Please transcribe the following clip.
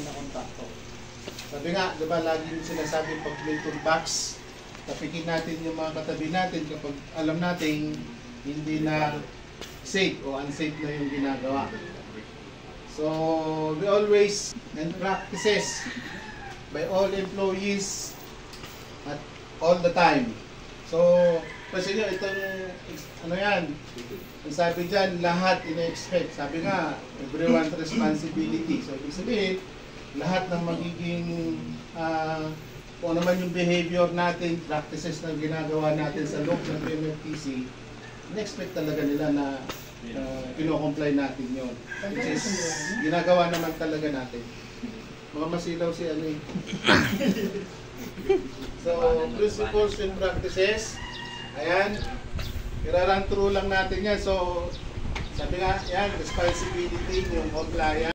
naman na kontakto. Sabi nga, di ba, laging sinasabi pag may toolbox, tapikin natin yung mga katabi natin kapag alam natin hindi na safe o unsafe na yung ginagawa. So, we always and practices by all employees at all the time. So, kasi nyo, itong, ano yan, ang sabi dyan, lahat ina-expect. Sabi nga, everyone's responsibility. So, ibig sabihin, lahat ng magiging, kung naman yung behavior natin, practices na ginagawa natin sa loob ng PMFTC, ina-expect talaga nila na kino-comply natin yun. Which is, ginagawa naman talaga natin. Mga masilaw si ano eh. So, principles and practices, ayan, i-run through lang natin yan. So, sabi nga, yan, responsibility, yung compliance.